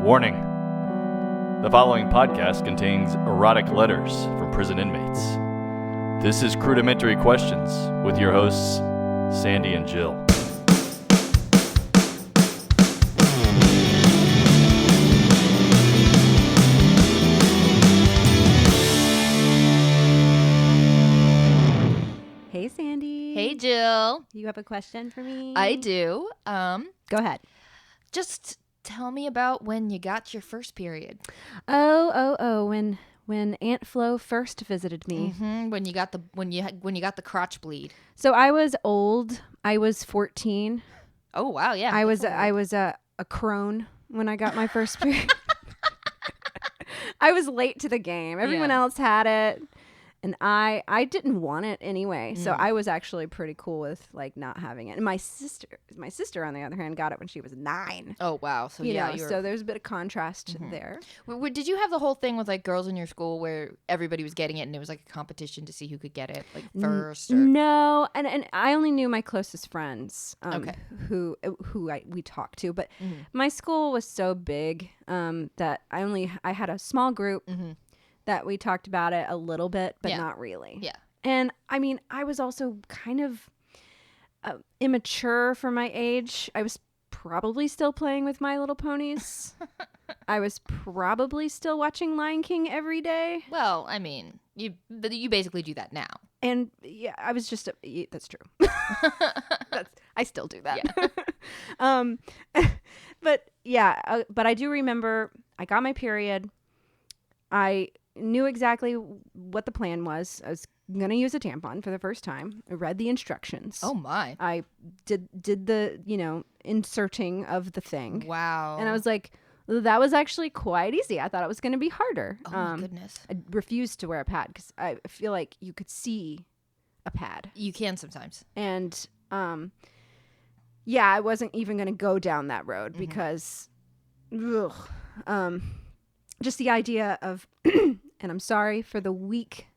Warning. The following podcast contains erotic letters from prison inmates. This is Crudimentary Questions with your hosts, Sandy and Jill. Hey, Sandy. Hey, Jill. You have a question for me? I do. Go ahead. Just tell me about when you got your first period. When Aunt Flo first visited me. Mm-hmm. When you got the crotch bleed. So I was old. I was 14. Oh wow, yeah. I was a crone when I got my first period. I was late to the game. Everyone else had it. And I didn't want it anyway, so I was actually pretty cool with like not having it. And my sister on the other hand got it when she was 9. Oh wow, so so there's a bit of contrast there. Did you have the whole thing with like girls in your school where everybody was getting it and it was like a competition to see who could get it like first? Or? No, and I only knew my closest friends, who we talked to. But my school was so big that I had a small group. That we talked about it a little bit, but not really. Yeah. And I mean, I was also kind of immature for my age. I was probably still playing with My Little Ponies. I was probably still watching Lion King every day. Well, I mean, you basically do that now. And yeah, I was just, that's true. I still do that. Yeah. But I do remember I got my period. I knew exactly what the plan was. I was going to use a tampon for the first time. I read the instructions. Oh my. I did the, inserting of the thing. Wow. And I was like, that was actually quite easy. I thought it was going to be harder. Oh my goodness. I refused to wear a pad because I feel like you could see a pad. You can sometimes. And I wasn't even going to go down that road because just the idea of, and I'm sorry for the weak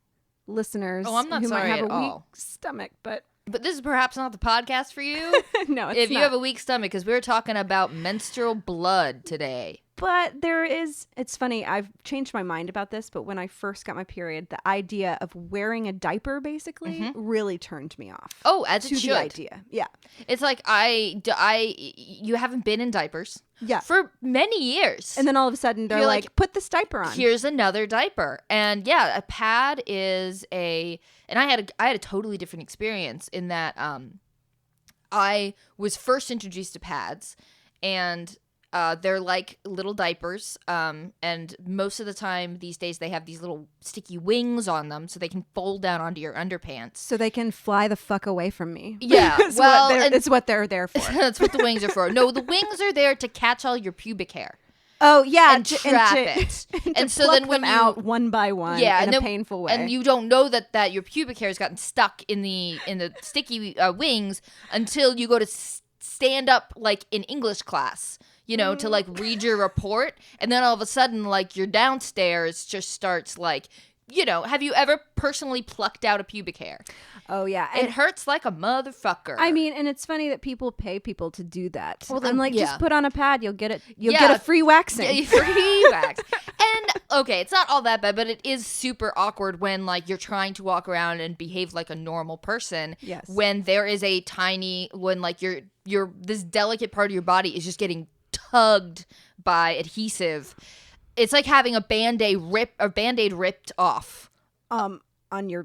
listeners. Oh, I'm not who sorry might have at a weak all. stomach, but this is perhaps not the podcast for you. No, it's if you not. have a weak stomach, because we're talking about menstrual blood today. But it's funny, I've changed my mind about this, but when I first got my period, the idea of wearing a diaper basically really turned me off. Oh, as it should. The idea. Yeah. It's like you haven't been in diapers for many years. And then all of a sudden they're like, put this diaper on. Here's another diaper. And yeah, a pad is and I had a totally different experience in that I was first introduced to pads, and they're like little diapers, and most of the time these days they have these little sticky wings on them so they can fold down onto your underpants. So they can fly the fuck away from me. Yeah, it's what they're there for. That's what the wings are for. No, the wings are there to catch all your pubic hair. Oh yeah, and trap it. And so then when out one by one, in a painful way, and you don't know that your pubic hair has gotten stuck in the sticky wings until you go to stand up like in English class. To like read your report, and then all of a sudden, like your downstairs just starts like, have you ever personally plucked out a pubic hair? Oh yeah, it hurts like a motherfucker. I mean, and it's funny that people pay people to do that. Well, then, I'm like, just put on a pad, you'll get it. You'll get a free waxing. Yeah, free wax. And okay, it's not all that bad, but it is super awkward when like you're trying to walk around and behave like a normal person. Yes. When there is when like your this delicate part of your body is just getting tugged by adhesive. It's like having a Band-Aid ripped off. On your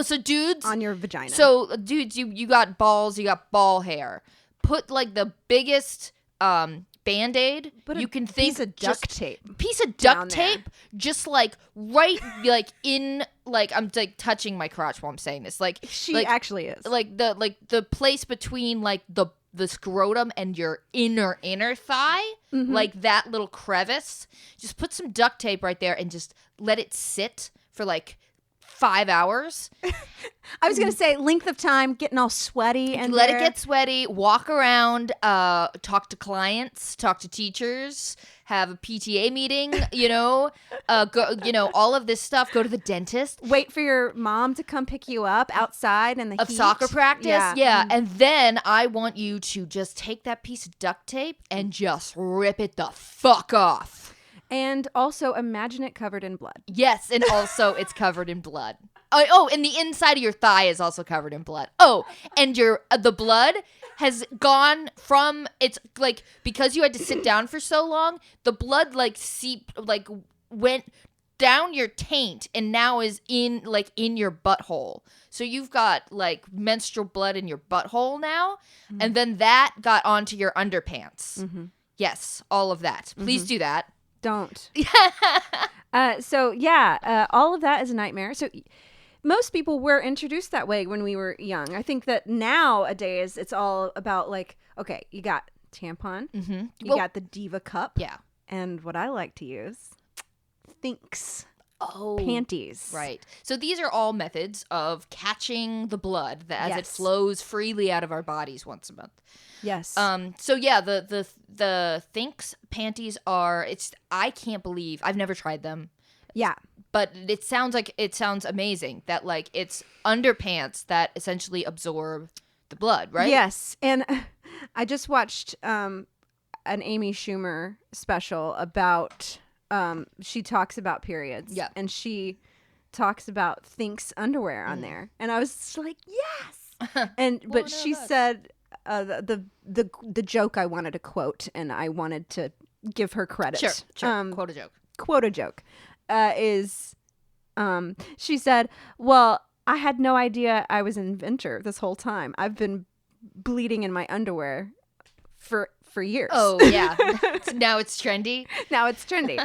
so dudes on your vagina. So dudes, you got balls, you got ball hair. Put like the biggest Band-Aid you can think. Piece of duct tape. Piece of duct tape, just like right like in like I'm like touching my crotch while I'm saying this. Like she actually is. Like the place between like the scrotum and your inner thigh, like that little crevice. Just put some duct tape right there and just let it sit for like 5 hours. I was going to say length of time, getting all sweaty. And let it get sweaty, walk around, talk to clients, talk to teachers, have a PTA meeting, go, all of this stuff, go to the dentist. Wait for your mom to come pick you up outside in the of heat. Soccer practice. Yeah. Yeah. And then I want you to just take that piece of duct tape and just rip it the fuck off. And also imagine it covered in blood. Yes, and also it's covered in blood. Oh, and the inside of your thigh is also covered in blood. Oh, and the blood has gone from, it's like, because you had to sit down for so long, the blood went down your taint and now is in your butthole. So you've got like menstrual blood in your butthole now, and then that got onto your underpants. Mm-hmm. Yes, all of that. Please do that. Don't. All of that is a nightmare. So most people were introduced that way when we were young. I think that nowadays it's all about like, okay, you got tampon, you got the Diva cup, yeah, and what I like to use, Thinks. Oh, panties. Right. So these are all methods of catching the blood as it Yes. flows freely out of our bodies once a month. Yes. So yeah, the Thinks panties are, I can't believe, I've never tried them. Yeah. But it sounds amazing that like it's underpants that essentially absorb the blood, right? Yes. And I just watched an Amy Schumer special about she talks about periods. Yeah. And she talks about Thinks underwear on there. And I was just like, yes. But she said the joke I wanted to quote, and I wanted to give her credit. Sure. Quote a joke. Quote a joke. Is she said, well, I had no idea I was an inventor this whole time. I've been bleeding in my underwear for years. Oh, yeah. Now it's trendy. Now it's trendy.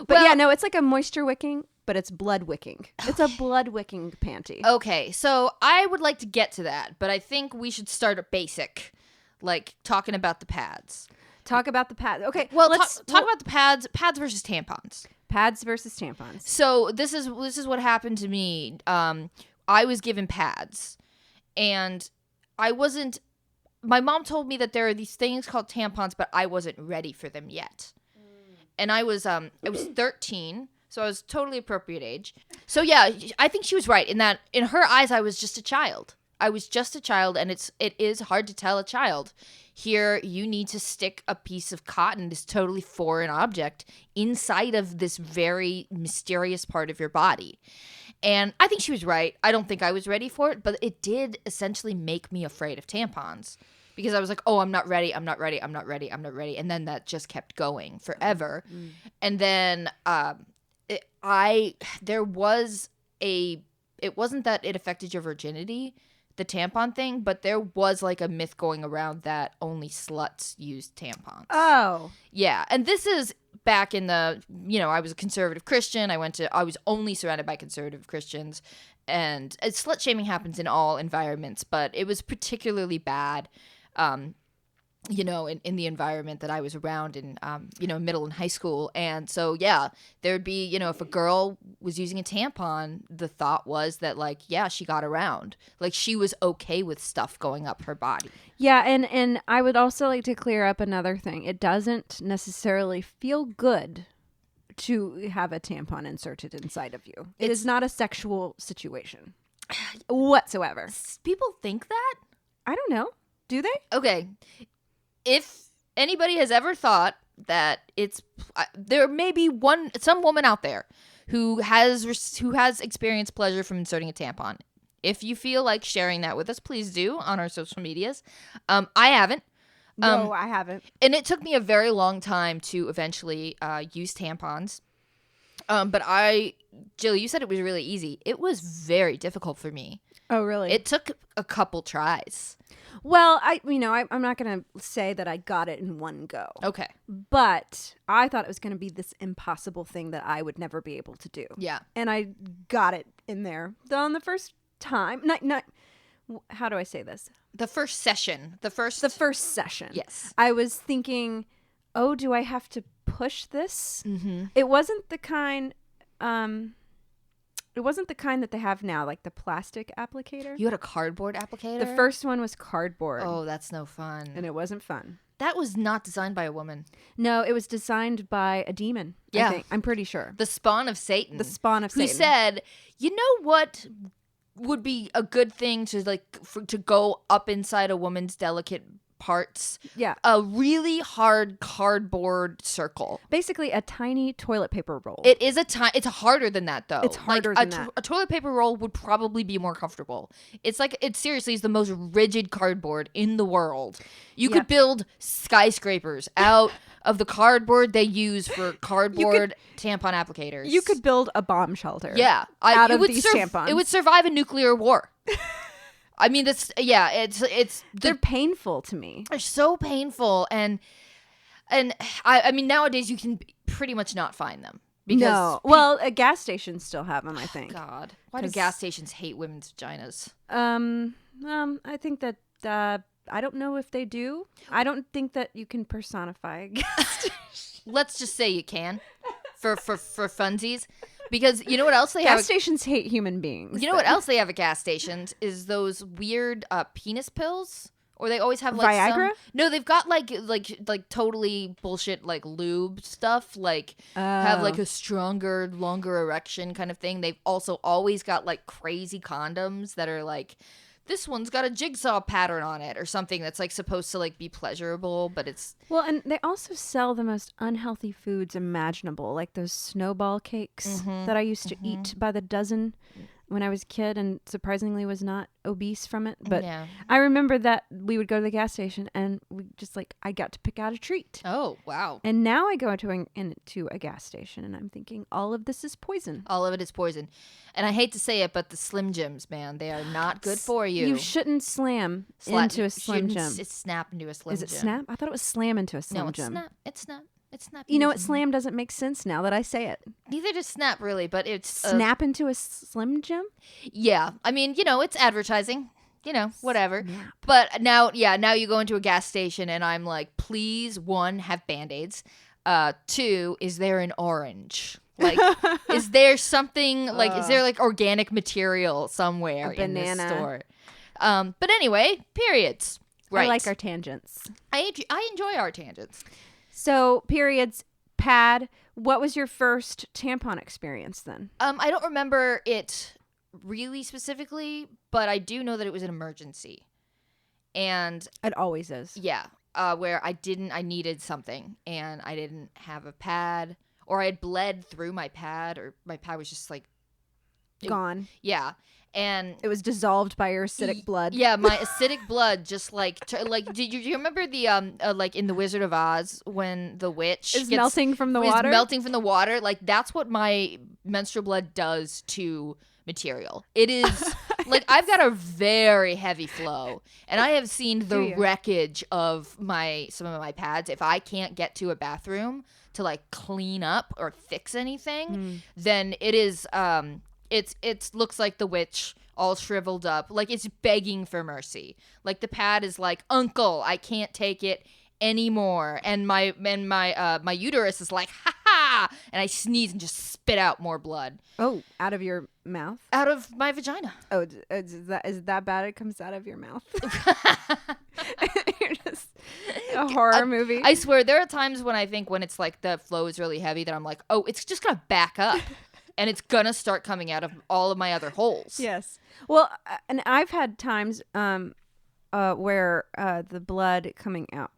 But it's like a moisture wicking, but it's blood wicking. It's a blood wicking panty. Okay, so I would like to get to that, but I think we should start at basic, like talking about the pads. Talk about the pads. Okay, well, let's talk about the pads versus tampons. Pads versus tampons. So this is what happened to me. I was given pads, and I wasn't. My mom told me that there are these things called tampons, but I wasn't ready for them yet. And I was 13, so I was totally appropriate age. So yeah, I think she was right in that in her eyes I was just a child. I was just a child, and it is hard to tell a child. Here, you need to stick a piece of cotton, this totally foreign object, inside of this very mysterious part of your body. And I think she was right. I don't think I was ready for it, but it did essentially make me afraid of tampons. Because I was like, oh, I'm not ready. And then that just kept going forever. Mm. And then it wasn't that it affected your virginity, the tampon thing, but there was like a myth going around that only sluts used tampons. Oh. Yeah. And this is back in the, I was a conservative Christian. I was only surrounded by conservative Christians, and slut shaming happens in all environments, but it was particularly bad, in the environment that I was around in, middle and high school. And so, yeah, there'd be, if a girl was using a tampon, the thought was that, like, yeah, she got around. Like, she was okay with stuff going up her body. Yeah, and I would also like to clear up another thing. It doesn't necessarily feel good to have a tampon inserted inside of you. It is not a sexual situation whatsoever. People think that? I don't know. Do they? Okay. If anybody has ever thought that there may be some woman out there who has experienced pleasure from inserting a tampon. If you feel like sharing that with us, please do on our social medias. I haven't. No, I haven't. And it took me a very long time to eventually use tampons. But Jill, you said it was really easy. It was very difficult for me. Oh, really? It took a couple tries. Well, I'm not going to say that I got it in one go. Okay. But I thought it was going to be this impossible thing that I would never be able to do. Yeah. And I got it in there on the first time. Not how do I say this? The first session. The first session. Yes. I was thinking, oh, do I have to push this? Mm-hmm. It wasn't the kind, wasn't the kind that they have now, like the plastic applicator. You had a cardboard applicator? The first one was cardboard. Oh, that's no fun. And it wasn't fun. That was not designed by a woman. No, it was designed by a demon. Yeah. I think. I'm pretty sure. The spawn of Satan. The spawn of Who Satan. said, you know what would be a good thing to to go up inside a woman's delicate parts? Yeah. A really hard cardboard circle. Basically a tiny toilet paper roll. It is it's harder than that though. It's harder than that. A toilet paper roll would probably be more comfortable. It's like, it seriously is the most rigid cardboard in the world. You could build skyscrapers out of the cardboard they use for cardboard tampon applicators. You could build a bomb shelter. Yeah. Out of these tampons. It would survive a nuclear war. I mean, they're painful to me. They're so painful, and I mean, nowadays you can pretty much not find them. Because a gas stations still have them, I think. God, why do gas stations hate women's vaginas? I think that I don't know if they do. I don't think that you can personify a gas station. Let's just say you can, for funsies. Because you know what else they have? Gas stations hate human beings. You know what else they have at gas stations is those weird penis pills, or they always have like Viagra. No, they've got like totally bullshit like lube stuff, like have like a stronger, longer erection kind of thing. They've also always got like crazy condoms that are like, this one's got a jigsaw pattern on it or something that's like supposed to like be pleasurable, but it's... Well, and they also sell the most unhealthy foods imaginable, like those snowball cakes that I used to eat by the dozen when I was a kid and surprisingly was not obese from it. But I remember that we would go to the gas station and we just I got to pick out a treat. Oh, wow. And now I go into a gas station and I'm thinking all of this is poison. All of it is poison. And I hate to say it, but the Slim Jims, man, they are not good for you. You shouldn't slam into a Slim Jim. It's snap into a Slim Jim. Is it snap? I thought it was slam into a Slim Jim. No, it's snap. It's snap. You know what? Slam doesn't make sense now that I say it. Neither does snap, really, but it's... Snap into a Slim Jim? Yeah. I mean, it's advertising. Whatever. Snap. But now you go into a gas station and I'm like, please, 1, have Band-Aids. 2, is there an orange? Like, is there something, like, is there, like, organic material somewhere in this store? But anyway, periods. Right. I like our tangents. I enjoy our tangents. So, periods, pad. What was your first tampon experience then? I don't remember it really specifically, but I do know that it was an emergency. And it always is. Yeah. Where I needed something and I didn't have a pad, or I had bled through my pad, or my pad was just like gone. Yeah. And it was dissolved by your acidic blood. Yeah, my acidic blood just do you remember the like in the Wizard of Oz when the witch is melting from the water? Melting from the water. Like, that's what my menstrual blood does to material. It is like, I've got a very heavy flow, and I have seen the wreckage of some of my pads. If I can't get to a bathroom to like clean up or fix anything, then it is it looks like the witch all shriveled up, like it's begging for mercy. Like, the pad is like, uncle, I can't take it anymore, and my uterus is like, ha ha, and I sneeze and just spit out more blood. Oh, out of your mouth? Out of my vagina. Oh, is that bad? It comes out of your mouth. You're just a horror movie. I swear, there are times when I think, when it's like the flow is really heavy, that I'm like, oh, it's just gonna back up. And it's gonna start coming out of all of my other holes. Yes. Well, and I've had times where the blood coming out.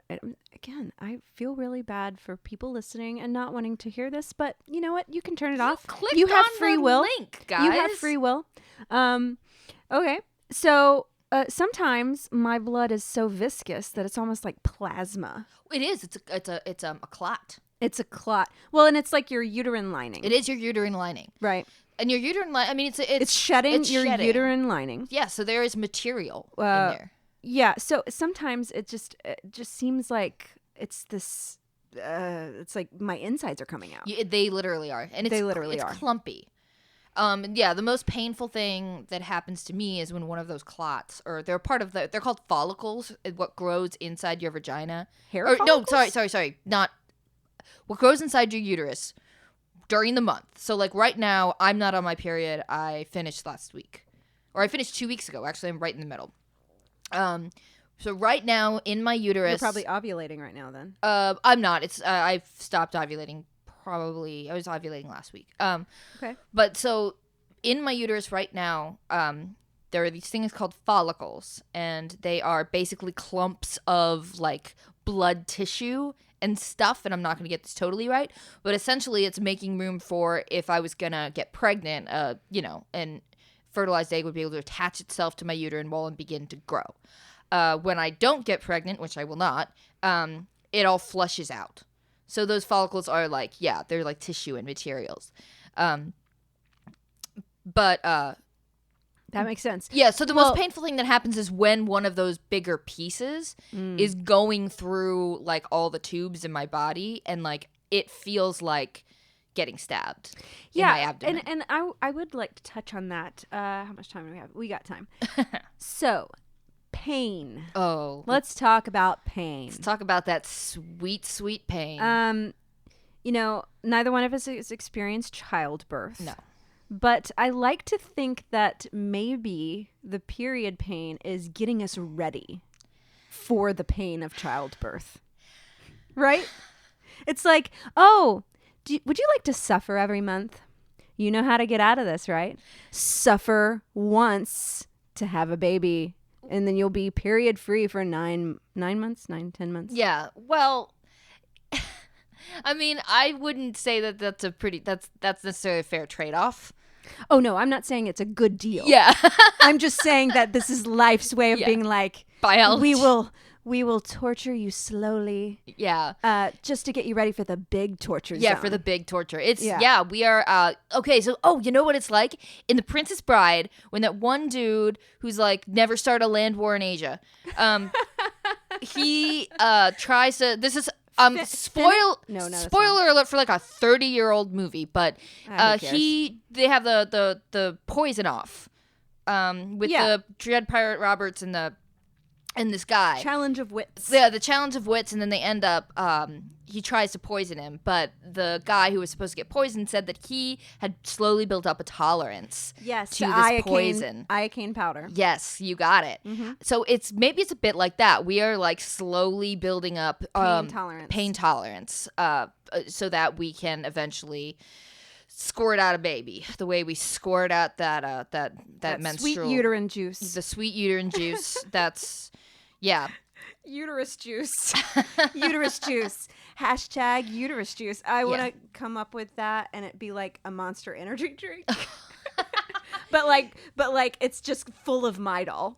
Again, I feel really bad for people listening and not wanting to hear this, but you know what? You can turn it off. You have free will. Link, guys. You have free will. Okay. So sometimes my blood is so viscous that it's almost like plasma. It is. It's a clot. It's a clot. Well, and it's like your uterine lining. It is your uterine lining. Right. And your uterine lining, I mean, it's shedding your uterine lining. Yeah, so there is material in there. Yeah, so sometimes it just seems like it's this, it's like my insides are coming out. They literally are. And it's clumpy. Yeah, the most painful thing that happens to me is when one of those clots, or they're called follicles, what grows inside your vagina. Hair follicles? No, sorry. Not what grows inside your uterus during the month. So like right now, I'm not on my period. I finished last week. Or I finished 2 weeks ago. Actually, I'm right in the middle. So right now in my uterus, You're probably ovulating right now then. I'm not. It's I've stopped ovulating. Probably I was ovulating last week. Okay. But so in my uterus right now, there are these things called follicles, and they are basically clumps of like blood tissue and stuff. And I'm not going to get this totally right, but essentially it's making room for if I was gonna get pregnant, and fertilized egg would be able to attach itself to my uterine wall and begin to grow. When I don't get pregnant, which I will not, it all flushes out. So those follicles are like, they're like tissue and materials. But that makes sense. Yeah, so the most painful thing that happens is when one of those bigger pieces is going through like all the tubes in my body, and like it feels like getting stabbed in my abdomen. And I would like to touch on that. How much time do we have? We got time. So, pain. Oh. Let's talk about pain. Let's talk about that sweet, sweet pain. Neither one of us has experienced childbirth. No. But I like to think that maybe the period pain is getting us ready for the pain of childbirth. Right? It's like, would you like to suffer every month? You know how to get out of this, right? Suffer once to have a baby, and then you'll be period free for 10 months. Yeah. Well, I mean, I wouldn't say that that's necessarily a fair trade-off. Oh no, I'm not saying it's a good deal. Yeah. I'm just saying that this is life's way of being like, biology. We will torture you slowly. Yeah. Just to get you ready for the big torture zone. Yeah, for the big torture. We are, okay, so, you know what it's like? In The Princess Bride, when that one dude who's like, never start a land war in Asia, he tries to, this is, spoiler alert for like a 30-year-old movie, but they have the poison off with the Dread Pirate Roberts and this guy. Challenge of wits. Yeah, the challenge of wits, and then they end up, he tries to poison him, but the guy who was supposed to get poisoned said that he had slowly built up a tolerance to this poison. Iocane powder. Yes, you got it. Mm-hmm. So maybe it's a bit like that. We are like slowly building up pain tolerance so that we can eventually squirt out a baby the way we squirt out that menstrual sweet uterine juice. The sweet uterine juice. That's uterus juice. Uterus juice. Hashtag uterus juice. I want to come up with that, and it be like a Monster Energy drink. but like it's just full of Midol.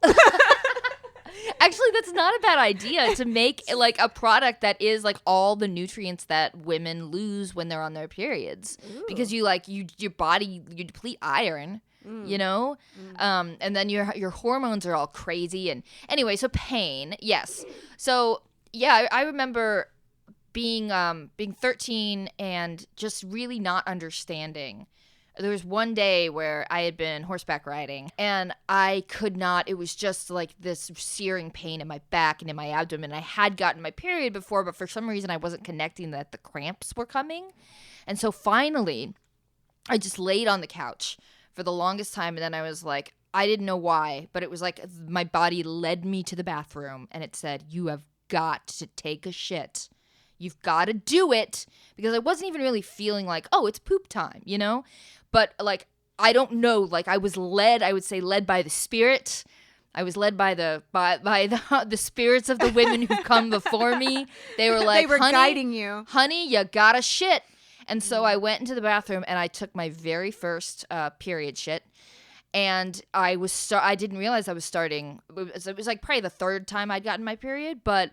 Actually, that's not a bad idea to make like a product that is like all the nutrients that women lose when they're on their periods. Ooh. Because your body, you deplete iron, and then your hormones are all crazy. And anyway, so pain, yes. So yeah, I remember being 13 and just really not understanding. There was one day where I had been horseback riding, and I could not, it was just like this searing pain in my back and in my abdomen. I had gotten my period before, but for some reason I wasn't connecting that the cramps were coming. And so finally, I just laid on the couch for the longest time, and then I was like, I didn't know why, but it was like my body led me to the bathroom, and it said, you have got to take a shit. You've got to do it, because I wasn't even really feeling like, it's poop time, But, like, I don't know. Like, I was led, I would say, led by the spirit. I was led by the spirits of the women who come before me. They were like, guiding you. Honey, you gotta shit. And so I went into the bathroom, and I took my very first period shit. And I didn't realize I was starting. It was like probably the third time I'd gotten my period. But,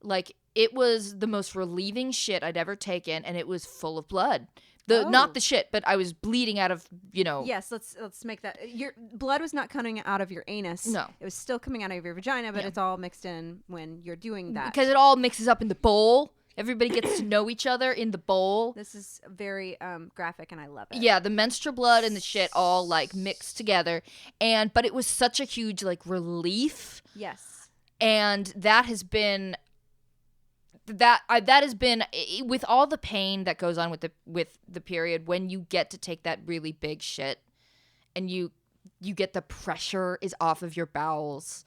like, it was the most relieving shit I'd ever taken, and it was full of blood. Not the shit, but I was bleeding out of, Yes, let's make that. Your blood was not coming out of your anus. No. It was still coming out of your vagina, but it's all mixed in when you're doing that. Because it all mixes up in the bowl. Everybody gets to know each other in the bowl. This is very graphic, and I love it. Yeah, the menstrual blood and the shit all, like, mixed together. But it was such a huge, like, relief. Yes. And that has been that has been, with all the pain that goes on with the period, when you get to take that really big shit and you get the pressure is off of your bowels.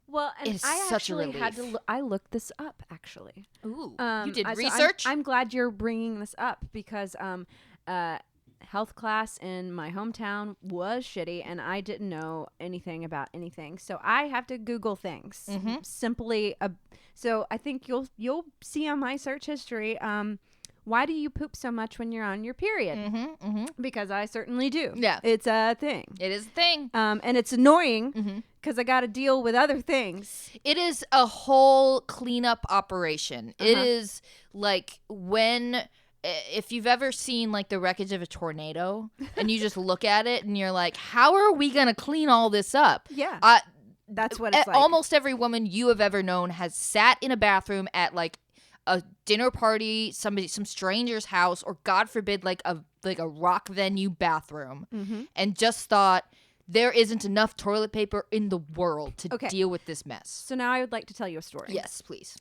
Well, and it's I such a actually relief. had to. I looked this up actually. Ooh, you did so research? I'm glad you're bringing this up because health class in my hometown was shitty, and I didn't know anything about anything. So I have to Google things. Simply. So I think you'll see on my search history. Why do you poop so much when you're on your period? Because I certainly do. Yeah. It's a thing. It is a thing. And it's annoying because I got to deal with other things. It is a whole cleanup operation. It is like if you've ever seen like the wreckage of a tornado and you just look at it and you're like, how are we going to clean all this up? Yeah. That's what it's like. Almost every woman you have ever known has sat in a bathroom at like a dinner party, some stranger's house, or God forbid, like a rock venue bathroom, and just thought there isn't enough toilet paper in the world to deal with this mess. So now I would like to tell you a story. Yes, please.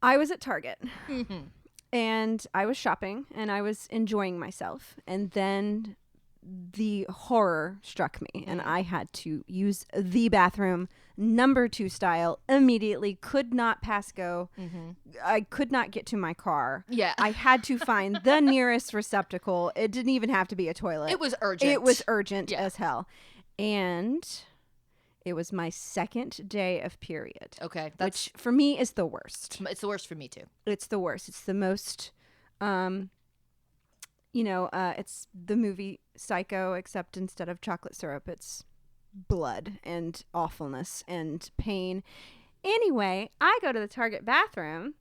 I was at Target and I was shopping and I was enjoying myself, and then the horror struck me and I had to use the bathroom number 2 style immediately. Could not pass go. I could not get to my car. Yeah. I had to find the nearest receptacle. It didn't even have to be a toilet. It was urgent. It was urgent as hell. And it was my second day of period. Okay. Which for me is the worst. It's the worst for me too. It's the worst. It's the most it's the movie Psycho, except instead of chocolate syrup, it's blood and awfulness and pain. Anyway, I go to the Target bathroom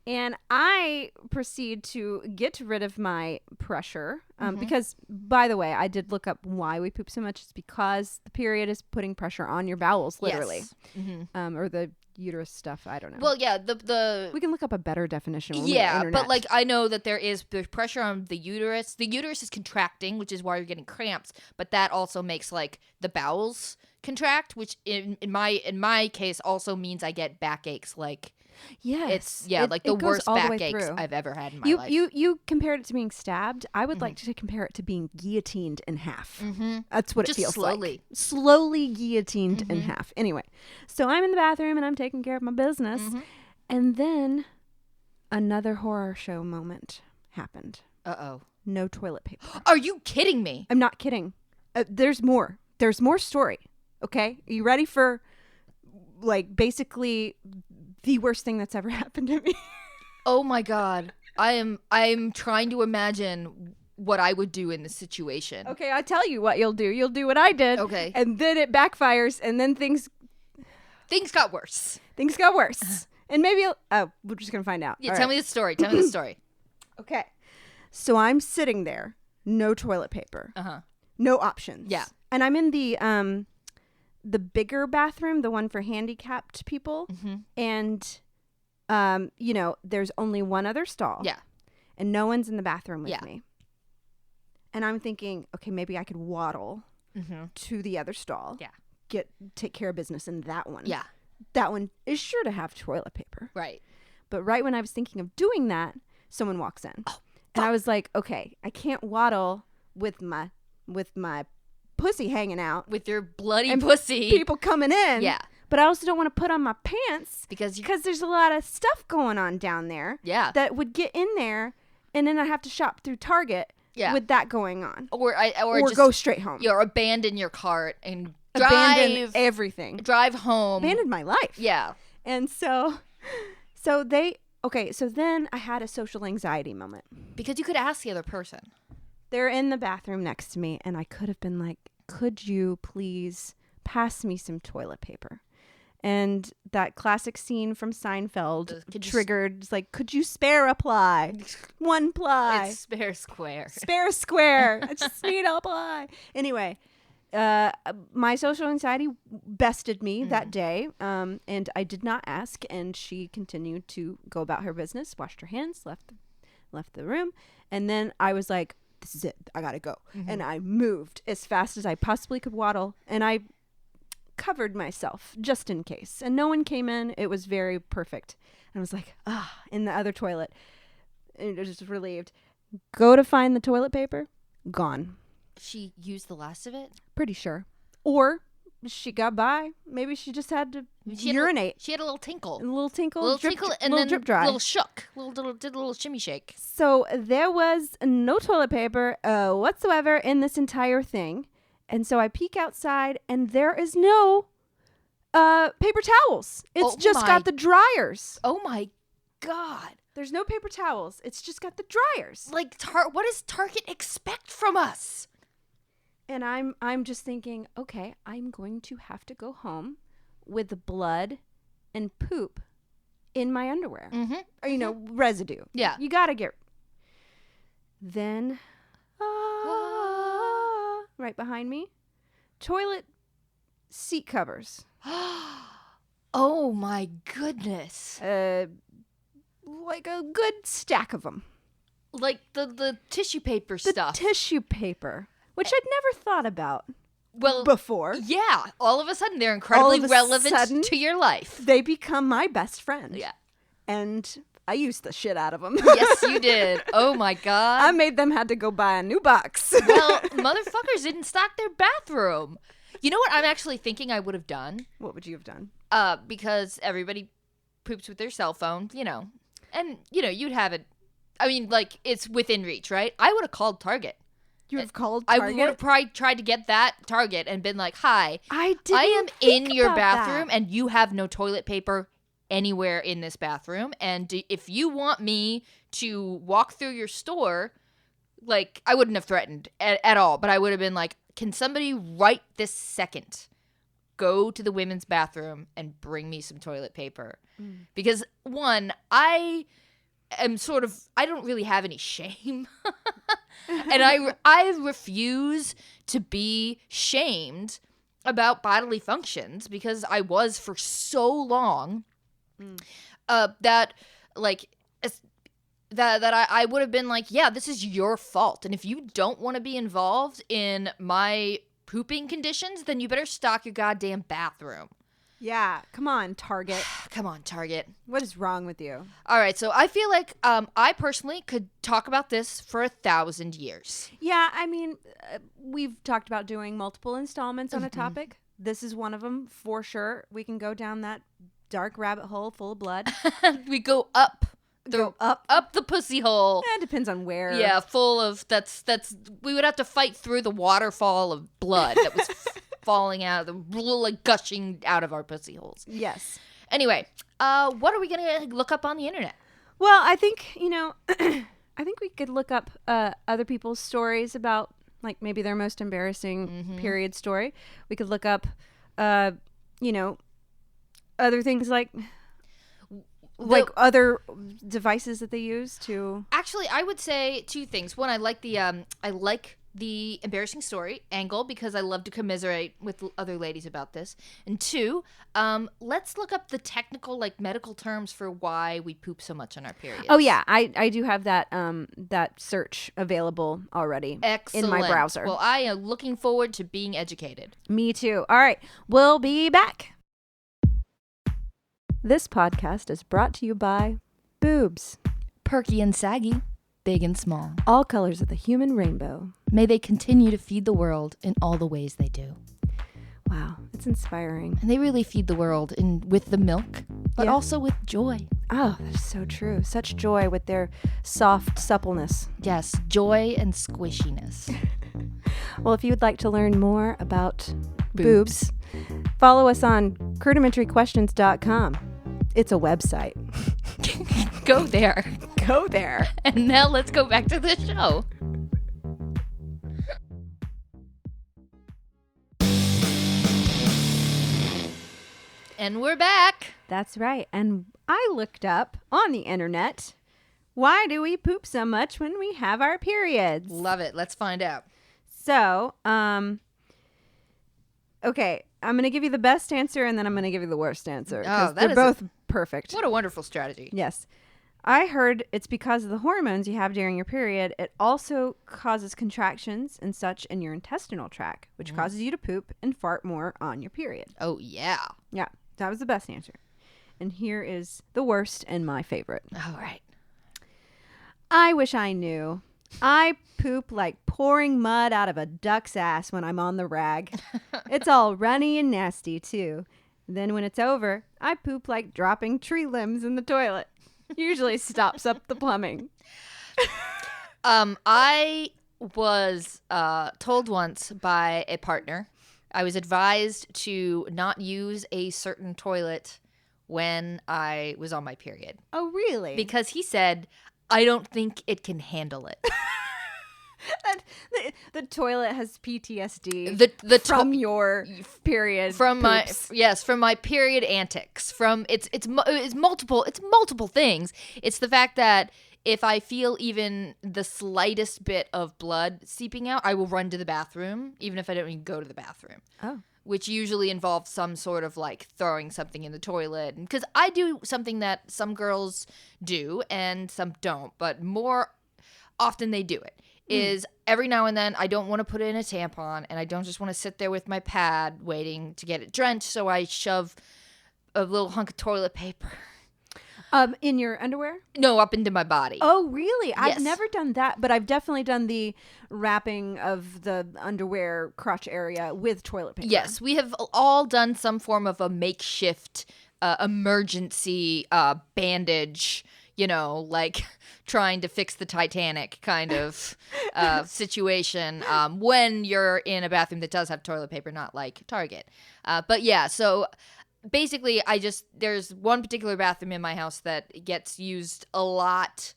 and I proceed to get rid of my pressure because, by the way, I did look up why we poop so much. It's because the period is putting pressure on your bowels, literally, or the uterus stuff. I don't know. Well, yeah, we can look up a better definition. When we're on the internet. But like I know that there's pressure on the uterus. The uterus is contracting, which is why you're getting cramps. But that also makes like the bowels contract, which in my case also means I get backaches. Like it's like the worst backaches I've ever had in my life. You compared it to being stabbed. I would like to compare it to being guillotined in half. That's what Just it feels slowly. like. Slowly guillotined in half. Anyway, so I'm in the bathroom and I'm taking care of my business. And then another horror show moment happened. Uh-oh. No toilet paper. Are you kidding me? I'm not kidding. There's more. There's more story. Okay? Are you ready for like basically the worst thing that's ever happened to me? Oh my God. I'm trying to imagine what I would do in this situation. Okay, I'll tell you what you'll do. You'll do what I did. Okay. And then it backfires and then things got worse. Things got worse. And maybe we're just going to find out. Yeah, All tell right. me the story. Tell me the story. Okay. So I'm sitting there, no toilet paper. No options. Yeah. And I'm in the bigger bathroom, the one for handicapped people. And, there's only one other stall. Yeah. And no one's in the bathroom with me. And I'm thinking, okay, maybe I could waddle to the other stall. Yeah. Take care of business in that one. Yeah. That one is sure to have toilet paper. Right. But right when I was thinking of doing that, someone walks in. Oh, and I was like, okay, I can't waddle with my pussy hanging out. With your bloody pussy. People coming in. Yeah. But I also don't want to put on my pants because there's a lot of stuff going on down there. Yeah. That would get in there, and then I have to shop through Target. Yeah. With that going on. Or just go straight home. Or abandon your cart and abandon everything. Drive home. Abandon my life. Yeah. And so then I had a social anxiety moment. Because you could ask the other person. They're in the bathroom next to me, and I could have been like, could you please pass me some toilet paper? And that classic scene from Seinfeld triggered, like, could you spare a ply? One ply. It's spare square. Spare square. I just need a ply. Anyway, my social anxiety bested me that day, and I did not ask, and she continued to go about her business, washed her hands, left the room, and then I was like, this is it. I gotta go. And I moved as fast as I possibly could waddle, and I covered myself just in case. And no one came in. It was very perfect. And I was like, in the other toilet. And I was just relieved. Go to find the toilet paper. Gone. She used the last of it? Pretty sure. Or she got by. Maybe she just had to urinate. She had a little tinkle. A little tinkle. A little drip, tinkle and little then drip dry. a little shook. Did a little shimmy shake. So there was no toilet paper whatsoever in this entire thing. And so I peek outside and there is no paper towels. It's just got the dryers. Oh my God. There's no paper towels. It's just got the dryers. Like, what does Target expect from us? And I'm just thinking, okay, I'm going to have to go home with the blood and poop in my underwear. Mm-hmm. Or, you know, residue. Yeah. You got to get... Then, right behind me, toilet seat covers. Oh my goodness. Like a good stack of them. Like the tissue paper stuff. The tissue paper, which I'd never thought about before. Yeah. All of a sudden, they're incredibly relevant to your life. They become my best friend. Yeah. And I used the shit out of them. Yes, you did. Oh my God. I made them had to go buy a new box. Well, motherfuckers didn't stock their bathroom. You know what I'm actually thinking I would have done? What would you have done? Because everybody poops with their cell phone, you know. And, you know, you'd have it. I mean, like, it's within reach, right? I would have called Target. You would have called Target? I would have probably tried to get that Target and been like, hi, I am in your bathroom and you have no toilet paper anywhere in this bathroom. And if you want me to walk through your store, like, I wouldn't have threatened at all. But I would have been like, can somebody right this second go to the women's bathroom and bring me some toilet paper? Because, one, I don't really have any shame. And I refuse to be shamed about bodily functions because I was for so long that I would have been like, yeah, this is your fault. And if you don't want to be involved in my pooping conditions, then you better stock your goddamn bathroom. Yeah, come on, Target. Come on, Target. What is wrong with you? All right, so I feel like I personally could talk about this for 1,000 years. Yeah, I mean, we've talked about doing multiple installments on a topic. This is one of them, for sure. We can go down that dark rabbit hole full of blood. We go up. Up the pussy hole. It depends on where. Yeah, full of that's we would have to fight through the waterfall of blood that was falling out of the like gushing out of our pussy holes. Yes. Anyway, what are we gonna look up on the internet? Well, I think, you know, I think we could look up other people's stories about like maybe their most embarrassing period story. We could look up you know, other things like other devices that they use to... Actually, I would say two things. One, I like the embarrassing story angle because I love to commiserate with other ladies about this. And two, let's look up the technical, like, medical terms for why we poop so much on our periods. Oh, yeah. I do have that that search available already. Excellent. In my browser. Well, I am looking forward to being educated. Me too. All right. We'll be back. This podcast is brought to you by Boobs. Perky and saggy, big and small. All colors of the human rainbow. May they continue to feed the world in all the ways they do. Wow, it's inspiring. And they really feed the world with the milk, but also with joy. Oh, that's so true. Such joy with their soft suppleness. Yes, joy and squishiness. Well, if you would like to learn more about boobs, follow us on crudimentary questions.com. It's a website. Go there. Go there. And now let's go back to the show. And we're back. That's right. And I looked up on the internet, why do we poop so much when we have our periods? Love it. Let's find out. So, okay, I'm going to give you the best answer and then I'm going to give you the worst answer. Oh, they're both perfect. What a wonderful strategy. Yes. I heard it's because of the hormones you have during your period. It also causes contractions and such in your intestinal tract, which causes you to poop and fart more on your period. Oh, yeah. Yeah, that was the best answer. And here is the worst and my favorite. All right. I wish I knew. I poop like pouring mud out of a duck's ass when I'm on the rag. It's all runny and nasty, too. Then when it's over, I poop like dropping tree limbs in the toilet. Usually stops up the plumbing. I was told once by a partner, I was advised to not use a certain toilet when I was on my period. Oh, really? Because he said, I don't think it can handle it. The toilet has PTSD From your period. From poops. from my period antics. From it's multiple things. It's the fact that if I feel even the slightest bit of blood seeping out, I will run to the bathroom, even if I don't even go to the bathroom. Oh. Which usually involves some sort of like throwing something in the toilet. Because I do something that some girls do and some don't, but more often they do it. Is every now and then I don't want to put in a tampon and I don't just want to sit there with my pad waiting to get it drenched, so I shove a little hunk of toilet paper. In your underwear? No, up into my body. Oh, really? Yes. I've never done that, but I've definitely done the wrapping of the underwear crotch area with toilet paper. Yes, we have all done some form of a makeshift emergency bandage, like trying to fix the Titanic kind of situation when you're in a bathroom that does have toilet paper, not like Target. But yeah, so basically there's one particular bathroom in my house that gets used a lot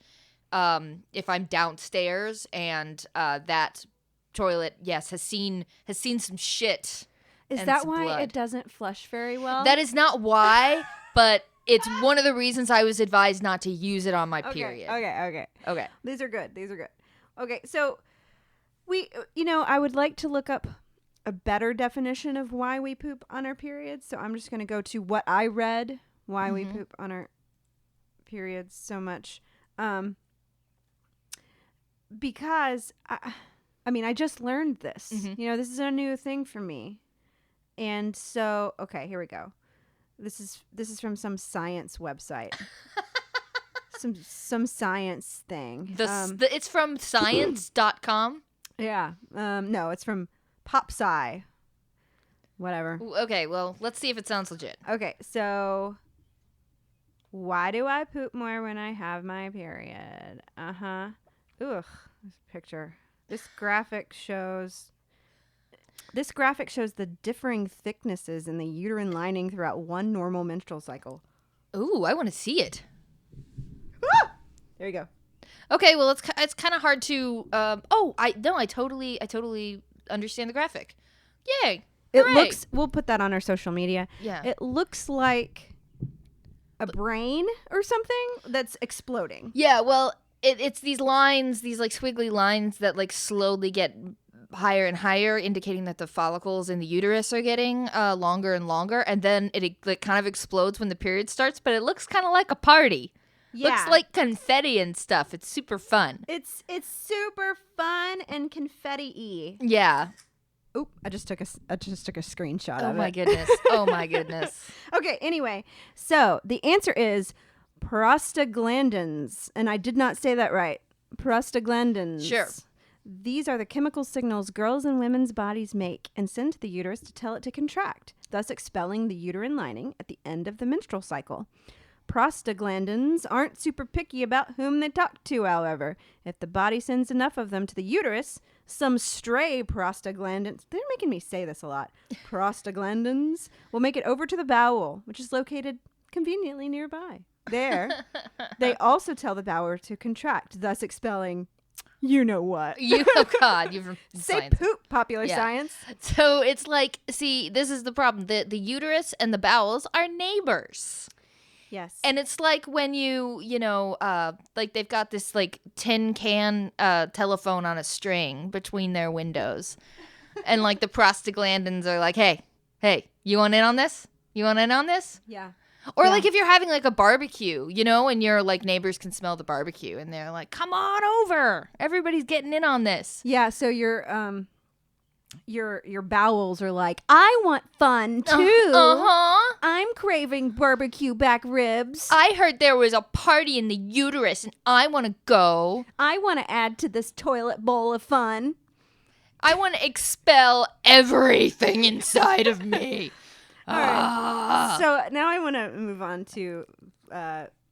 if I'm downstairs, and that toilet, yes, has seen some shit. Is that why it doesn't flush very well? That is not why, but it's one of the reasons I was advised not to use it on my period. Okay. These are good. Okay, so I would like to look up a better definition of why we poop on our periods. So I'm just going to go to what I read, why we poop on our periods so much. Because, I just learned this. Mm-hmm. This is a new thing for me. And so, okay, here we go. This is from some science website. some science thing. It's from science.com? Yeah. No, it's from PopSci. Whatever. Okay, well, let's see if it sounds legit. Okay, so why do I poop more when I have my period? Uh-huh. Ugh, this picture. This graphic shows the differing thicknesses in the uterine lining throughout one normal menstrual cycle. Ooh, I want to see it. Ah! There you go. Okay, well, it's kind of hard to. I totally understand the graphic. Yay! It Hooray. looks. We'll put that on our social media. Yeah. It looks like a brain or something that's exploding. Yeah. Well, it's these lines, these like squiggly lines that like slowly get higher and higher, indicating that the follicles in the uterus are getting longer and longer, and then it like kind of explodes when the period starts. But it looks kind of like a party. Yeah. Looks like confetti and stuff. It's super fun. It's super fun and confetti-y. Yeah. Oop! I just took a screenshot of it. Oh my goodness! Oh my goodness! Okay. Anyway, so the answer is prostaglandins, and I did not say that right. Prostaglandins. Sure. These are the chemical signals girls' and women's bodies make and send to the uterus to tell it to contract, thus expelling the uterine lining at the end of the menstrual cycle. Prostaglandins aren't super picky about whom they talk to, however. If the body sends enough of them to the uterus, some stray prostaglandins, they're making me say this a lot, prostaglandins will make it over to the bowel, which is located conveniently nearby. There, they also tell the bowel to contract, thus expelling you know what. Oh God, you've say science. poop, popular science. So it's like, see, this is the problem. The uterus and the bowels are neighbors. Yes. And it's like when like they've got this like tin can telephone on a string between their windows. And like the prostaglandins are like, hey, you want in on this? You want in on this? Yeah. Or like if you're having like a barbecue, you know, and your like neighbors can smell the barbecue and they're like, come on over. Everybody's getting in on this. Yeah, so your bowels are like, I want fun too. Uh-huh. I'm craving barbecue back ribs. I heard there was a party in the uterus and I want to go. I want to add to this toilet bowl of fun. I want to expel everything inside of me. All right. So now I want to move on to,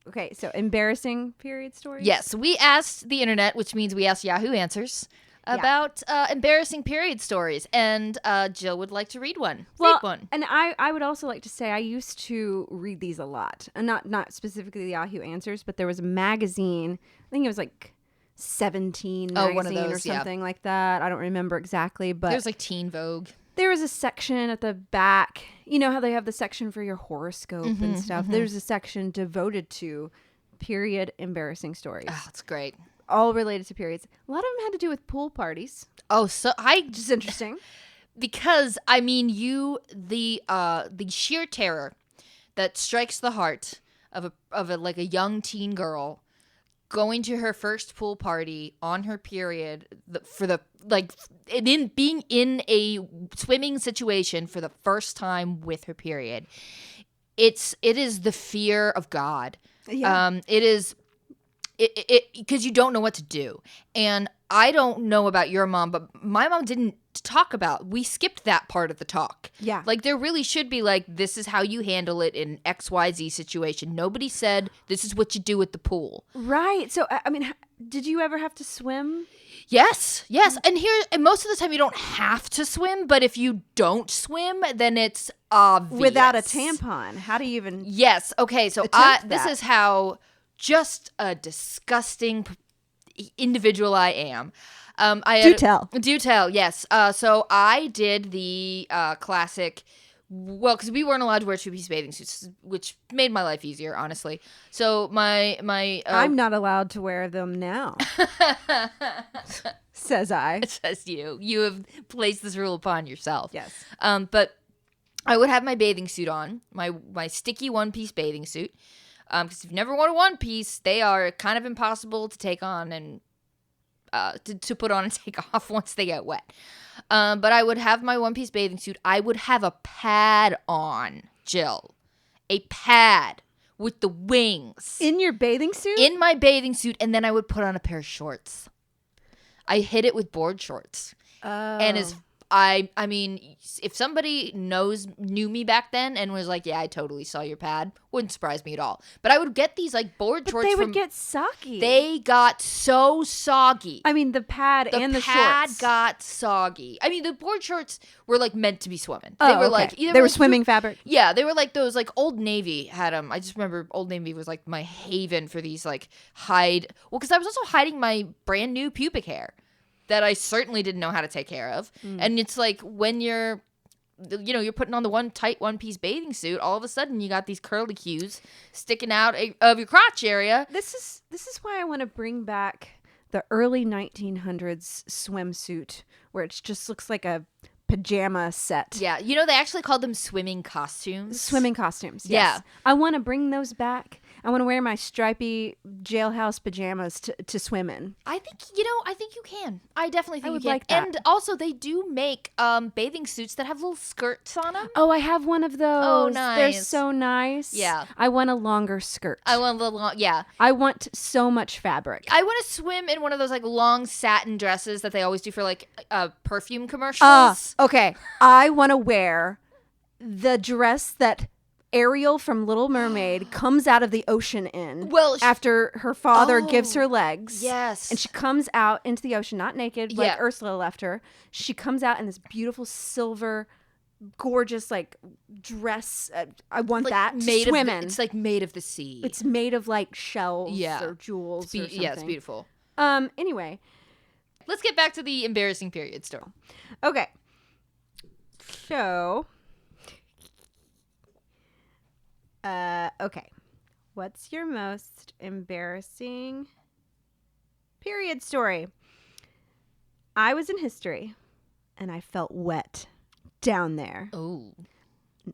okay, so embarrassing period stories. Yes, we asked the internet, which means we asked Yahoo Answers, about embarrassing period stories. And Jill would like to read one. Well, read one. And I would also like to say I used to read these a lot. And not specifically the Yahoo Answers, but there was a magazine. I think it was like 17 magazine one of those, or something like that. I don't remember exactly, but There's like Teen Vogue. there was a section at the back. You know how they have the section for your horoscope and stuff? There's a section devoted to period embarrassing stories. Oh, that's great. All related to periods. A lot of them had to do with pool parties. Oh, so Which is interesting. because I mean the sheer terror that strikes the heart of a like a young teen girl going to her first pool party on her period being in a swimming situation for the first time with her period. It is the fear of God. Yeah. It is because you don't know what to do. And I don't know about your mom, but my mom didn't talk about. We skipped that part of the talk. Yeah. Like there really should be like, this is how you handle it in XYZ situation. Nobody said this is what you do at the pool. Right. So, I mean, did you ever have to swim? Yes. And most of the time you don't have to swim, but if you don't swim, then it's obvious. Without a tampon. How do you even... Yes. Okay. So this is how just a disgusting individual I am. Do tell. Yes. So I did the classic. Well, because we weren't allowed to wear two-piece bathing suits, which made my life easier, honestly. So my I'm not allowed to wear them now. Says I. It says you. You have placed this rule upon yourself. Yes. But I would have my bathing suit on, my sticky one-piece bathing suit. Because if you've never worn a one-piece, they are kind of impossible to take on and to put on and take off once they get wet. But I would have my one-piece bathing suit. I would have a pad on, Jill. A pad with the wings. In your bathing suit? In my bathing suit, and then I would put on a pair of shorts. I hid it with board shorts. Oh. And I mean, if somebody knew me back then and was like, yeah, I totally saw your pad, wouldn't surprise me at all. But I would get these like board shorts. They would get soggy. They got so soggy. I mean, the pad and the pad shorts. got soggy. I mean, the board shorts were like meant to be swimming. Oh, they were okay. like they were swimming fabric. Yeah, they were like those like Old Navy had them. I just remember Old Navy was like my haven for these like because I was also hiding my brand new pubic hair that I certainly didn't know how to take care of. And it's like when you're putting on the tight one-piece bathing suit, all of a sudden you got these curly cues sticking out of your crotch area. This is why I want to bring back the early 1900s swimsuit where it just looks like a pajama set. Yeah, they actually called them swimming costumes. Swimming costumes, yes. Yeah. I want to bring those back. I want to wear my stripy jailhouse pajamas to swim in. I think you can. I definitely think I would you can. like that. And also they do make bathing suits that have little skirts on them. Oh, I have one of those. Oh, nice. They're so nice. Yeah. I want a longer skirt. I want a little long, yeah. I want so much fabric. I want to swim in one of those like long satin dresses that they always do for like perfume commercials. Okay. I want to wear the dress that Ariel from Little Mermaid comes out of the ocean in. Well, after her father gives her legs. Yes. And she comes out into the ocean, not naked, like Ursula left her. She comes out in this beautiful silver, gorgeous, like, dress. I want like that to swim in. It's like made of the sea. It's made of, like, shells or jewels or something. Yeah, it's beautiful. Anyway. Let's get back to the embarrassing period story. Okay. So... okay. What's your most embarrassing period story? I was in history and I felt wet down there. Oh.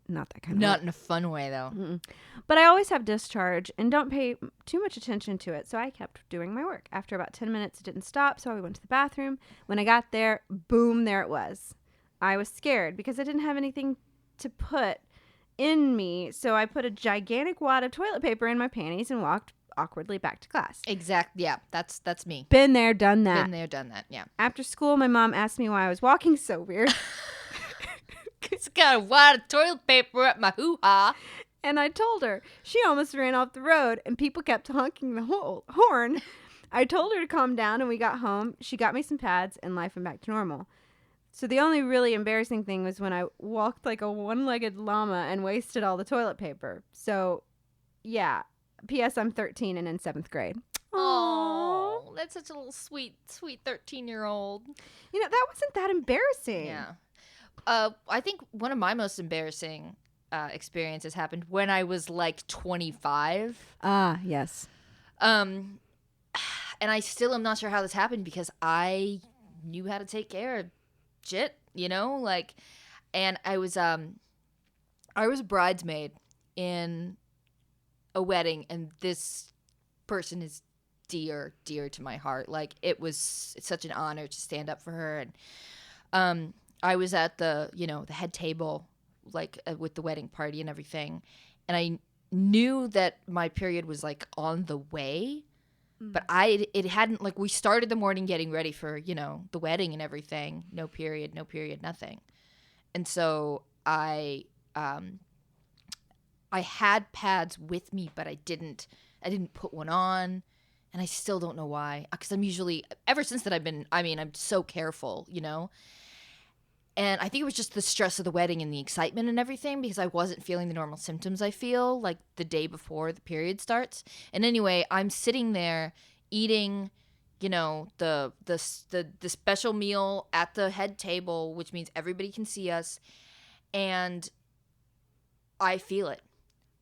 not that kind of Not wet. in a fun way, though. Mm-mm. But I always have discharge and don't pay too much attention to it. So I kept doing my work. After about 10 minutes, it didn't stop. So I went to the bathroom. When I got there, boom, there it was. I was scared because I didn't have anything to put in me. So I put a gigantic wad of toilet paper in my panties and walked awkwardly back to class. Exactly. Yeah, that's me. Been there, done that. Been there, done that. Yeah. After school, my mom asked me why I was walking so weird. It's got a wad of toilet paper up my hoo-ha. And I told her. She almost ran off the road, and people kept honking the horn. I told her to calm down, and we got home. She got me some pads, and life went back to normal. So the only really embarrassing thing was when I walked like a one-legged llama and wasted all the toilet paper. So, yeah. P.S. I'm 13 and in 7th grade. Oh, that's such a little sweet 13-year-old. You know, that wasn't that embarrassing. Yeah. I think one of my most embarrassing experiences happened when I was like 25. Ah, yes. And I still am not sure how this happened because I knew how to take care of shit, you know, like, and I was a bridesmaid in a wedding, and this person is dear to my heart. Like, it's such an honor to stand up for her. And I was at the head table, like with the wedding party and everything, and I knew that my period was like on the way, but it hadn't, like, we started the morning getting ready for the wedding and everything. No period, nothing. And so I had pads with me, but I didn't put one on, and I still don't know why, because I'm usually, ever since that I'm so careful, and I think it was just the stress of the wedding and the excitement and everything, because I wasn't feeling the normal symptoms I feel like the day before the period starts. And anyway, I'm sitting there eating, the special meal at the head table, which means everybody can see us, and I feel it.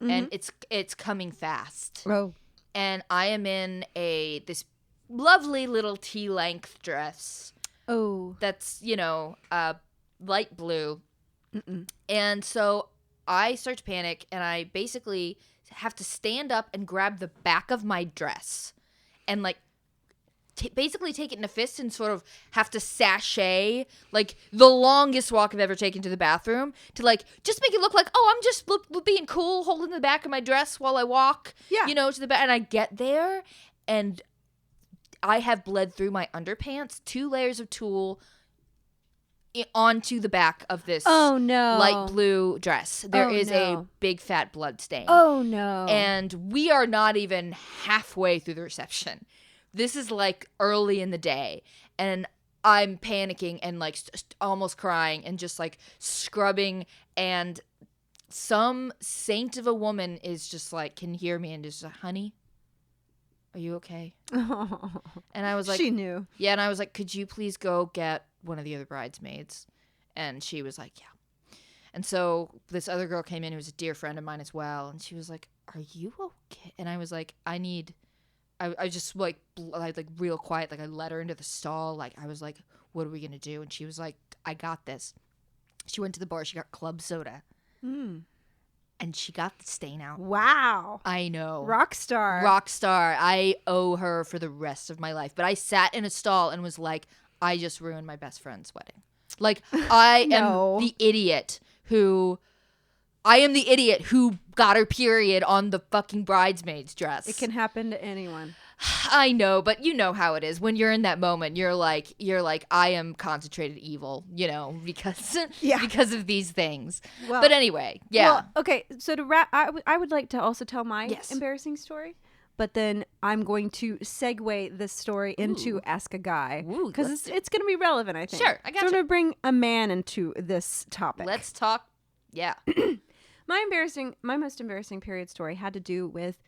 Mm-hmm. And it's coming fast. Oh. And I am in this lovely little tea-length dress. Oh. That's, light blue. Mm-mm. And so I start to panic, and I basically have to stand up and grab the back of my dress and, like, basically take it in a fist and sort of have to sashay, like, the longest walk I've ever taken to the bathroom to, like, just make it look like, oh, I'm just being cool, holding the back of my dress while I walk, to the back. And I get there, and I have bled through my underpants, 2 layers of tulle onto the back of this light blue dress. There is a big fat blood stain. Oh, no. And we are not even halfway through the reception. This is like early in the day, and I'm panicking and like almost crying and just like scrubbing, and some saint of a woman is just like, can hear me and is like, honey, are you okay? Oh. And I was like, she knew. Yeah, and I was like, could you please go get one of the other bridesmaids? And she was like, yeah. And so this other girl came in who was a dear friend of mine as well, and she was like, are you okay? And I was like, I just like real quiet, like I let her into the stall, like I was like, what are we gonna do? And she was like, I got this. She went to the bar, she got club soda, and she got the stain out. Wow. I know. Rock star. I owe her for the rest of my life. But I sat in a stall and was like, I just ruined my best friend's wedding. Like, I am the idiot who got her period on the fucking bridesmaid's dress. It can happen to anyone. I know, but you know how it is. When you're in that moment, you're like, I am concentrated evil, because of these things. Well, but anyway, yeah. Well, okay, so to wrap, I would like to also tell my embarrassing story, but then I'm going to segue this story into Ask a Guy, because it's going to be relevant, I think. Sure, I got So I'm going to bring a man into this topic. Let's talk. Yeah. My most embarrassing period story had to do with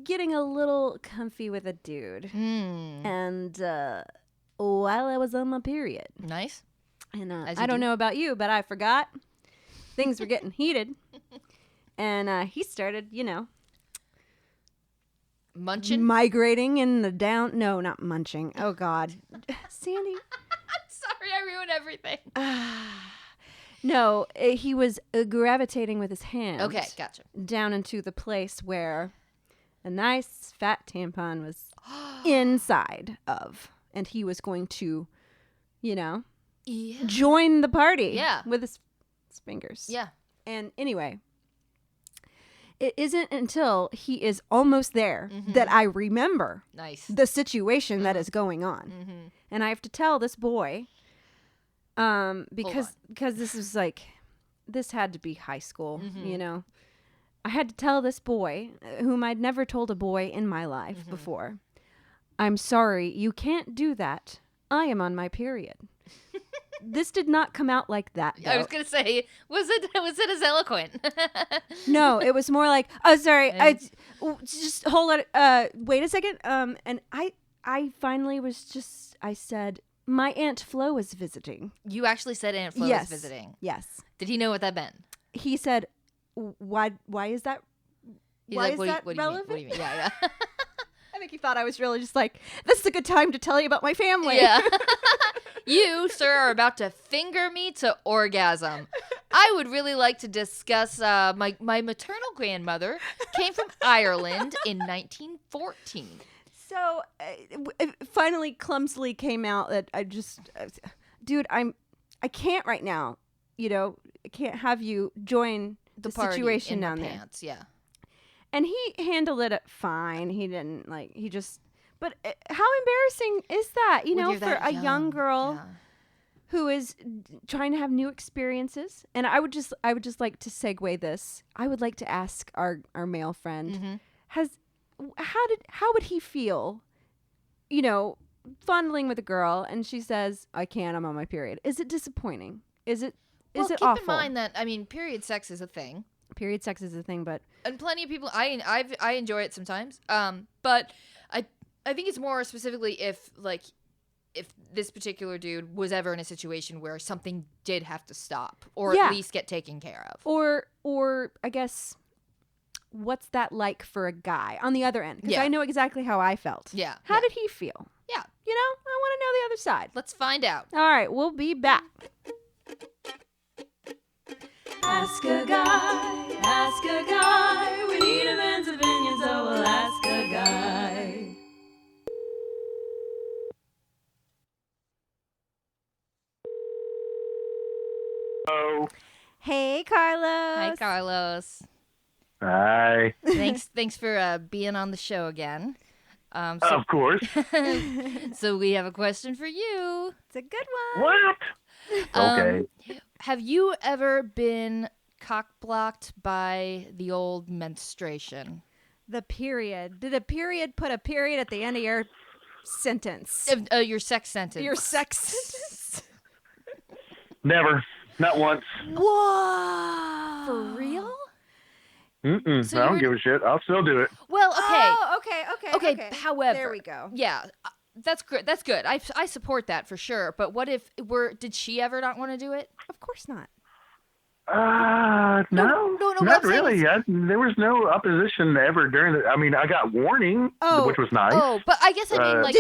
getting a little comfy with a dude. And while I was on my period. Nice. And I don't know about you, but I forgot. Things were getting heated. And he started, munching? Migrating in the down. No, not munching. Oh, God. Sandy. Sorry, I ruined everything. No, he was gravitating with his hand. Okay, gotcha. Down into the place where a nice fat tampon was inside of, and he was going to, join the party. With his fingers. Yeah. And anyway, it isn't until he is almost there that I remember the situation that is going on. And I have to tell this boy, because this is this had to be high school, I had to tell this boy, whom I'd never told a boy in my life before, I'm sorry, you can't do that. I am on my period. This did not come out like that, though. I was gonna say, was it as eloquent? No, it was more like, oh, sorry, I just hold it. Wait a second. And I finally I said, my Aunt Flo was visiting. You actually said Aunt Flo was visiting. Yes. Did he know what that meant? He said, why is that? Why is that relevant? What do you mean? Yeah. I think he thought I was really just like, this is a good time to tell you about my family. Yeah. You, sir, are about to finger me to orgasm. I would really like to discuss my maternal grandmother came from Ireland in 1914. So it finally clumsily came out that dude, I can't right now. I can't have you join the situation in down the there. Pants, yeah. And he handled it fine. He didn't but how embarrassing is that, for a young girl who is trying to have new experiences? And I would just like to segue this. I would like to ask our male friend, how would he feel, fondling with a girl and she says, I'm on my period. Is it disappointing? Is it awful? Keep in mind that, period sex is a thing. Period sex is a thing, and plenty of people, I enjoy it sometimes. But I think it's more specifically if this particular dude was ever in a situation where something did have to stop or at least get taken care of. Or I guess, what's that like for a guy on the other end? Because I know exactly how I felt. Yeah. How did he feel? Yeah. I want to know the other side. Let's find out. All right, we'll be back. Ask a guy, we need a man's opinion, so we'll ask a guy. Hello. Hey, Carlos. Hi, Carlos. Hi. Thanks for being on the show again. Of course. So we have a question for you. It's a good one. What? Okay. Have you ever been cockblocked by the old menstruation? The period. Did a period put a period at the end of your sentence? Your sex sentence. Your sex sentence? Never. Not once. Whoa. For real? So I don't give a shit. I'll still do it. Well, okay. Oh, okay. Okay, however. There we go. Yeah. That's good. That's good. I support that for sure. But what if did she ever not want to do it? Of course not. No, not really. There was no opposition ever during the. I got warning, which was nice. Oh, but I guess I mean,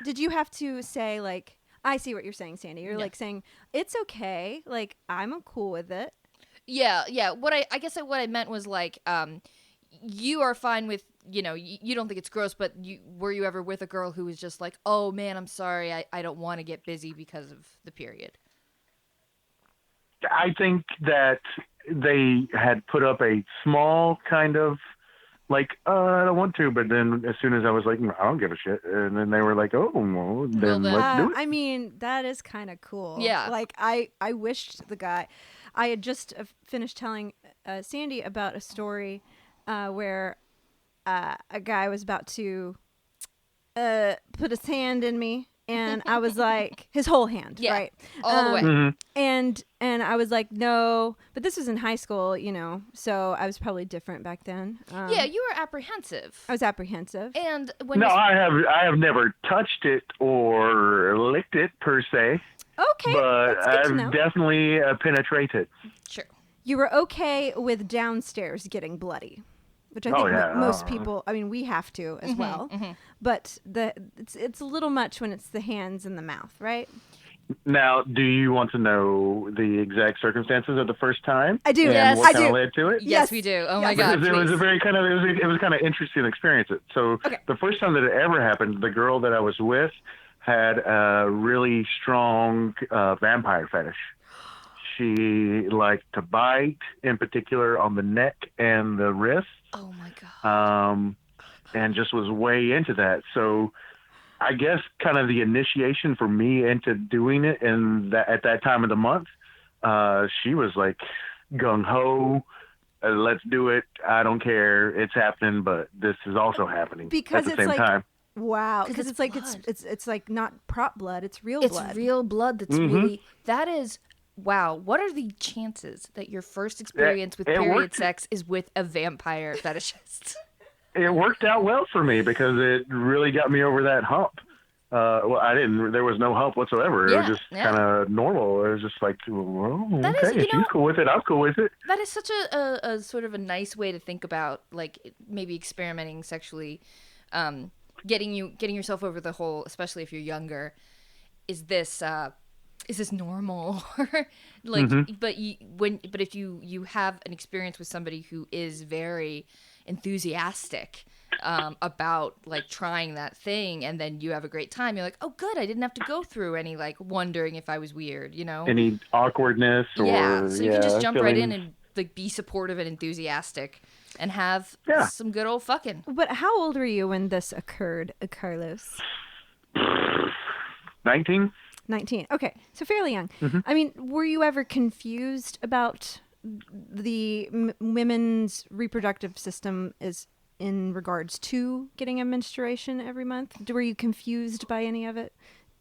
did you have to say like? I see what you're saying, Sandy. You're like saying it's okay. Like I'm cool with it. Yeah. What I meant was like, you are fine with, you don't think it's gross, but were you ever with a girl who was just like, oh man, I'm sorry, I don't want to get busy because of the period? I think that they had put up a small kind of like, I don't want to, but then as soon as I was like, I don't give a shit, and then they were like, oh, well, then let's do it. That is kind of cool. Yeah. Like I wished the guy, I had just finished telling Sandy about a story where a guy was about to put his hand in me, and I was like, his whole hand, right? All the way. And I was like, no, but this was in high school, so I was probably different back then. Yeah, you were apprehensive. I was apprehensive. And I have never touched it or licked it per se. Okay, but that's good to know. I've definitely penetrated. Sure. You were okay with downstairs getting bloody, which I think most people. We have to as well. Mm-hmm. But it's a little much when it's the hands and the mouth, right? Now, do you want to know the exact circumstances of the first time? I do. And Yes, what I kind of do. led to it? Yes, we do. Oh my Yes. God, Because it was please. a very kind of it was kind of interesting experience. So Okay. the first time that it ever happened, the girl that I was with had a really strong vampire fetish. She liked to bite, in particular on the neck and the wrists, Oh my God. and just was way into that. So I guess kind of the initiation for me into doing it, and at that time of the month, she was like gung ho. Let's do it. I don't care. It's happening, but this is also happening Because at the it's same like time. wow, 'Cause because it's it's like blood. it's like not prop blood, it's real It's blood. real blood that's Mhm. really, that is, wow. What are the chances that your first experience with it period worked. sex is with a vampire fetishist? It worked out well for me because it really got me over that hump. Well, I didn't. There was no hump whatsoever. It Yeah, was just yeah. kind of normal. It was just like, well, That okay, is, you if she's know- cool with it, I'm cool with it. That is such a sort of a nice way to think about, like, maybe experimenting sexually, getting yourself over the whole, especially if you're younger. Is this normal? Like, but if you have an experience with somebody who is very enthusiastic about like trying that thing, and then you have a great time, you're like, oh good, I didn't have to go through any like wondering if I was weird, you know? Any awkwardness or Yeah, so you can just jump right in feelings. and like be supportive and enthusiastic and have Yeah. some good old fucking. But how old were you when this occurred, Carlos? 19. 19. Okay, so fairly young. Mm-hmm. I mean, were you ever confused about the women's reproductive system is in regards to getting a menstruation every month? Were you confused by any of it?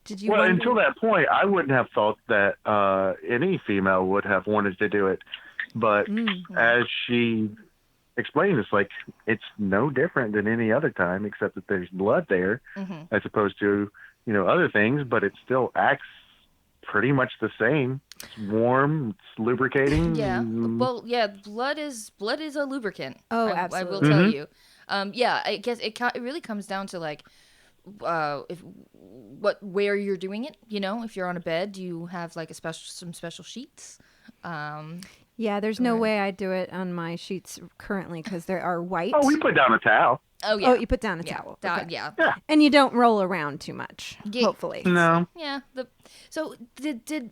Did you Well, wonder? until that point, I wouldn't have thought that any female would have wanted to do it. But as she explained, it's like it's no different than any other time, except that there's blood there, as opposed to other things. But it still acts pretty much the same. It's warm. It's lubricating. Yeah. Well, yeah. Blood is a lubricant. Oh, I will absolutely. tell you. Yeah. I guess it really comes down to like, where you're doing it. If you're on a bed, do you have like some special sheets? Yeah, there's no way I do it on my sheets currently because they are white. Oh, we put down a towel. Oh yeah. Oh, you put down a yeah. towel. that- Okay. Yeah. Yeah. And you don't roll around too much, Yeah. hopefully. No. Yeah. So did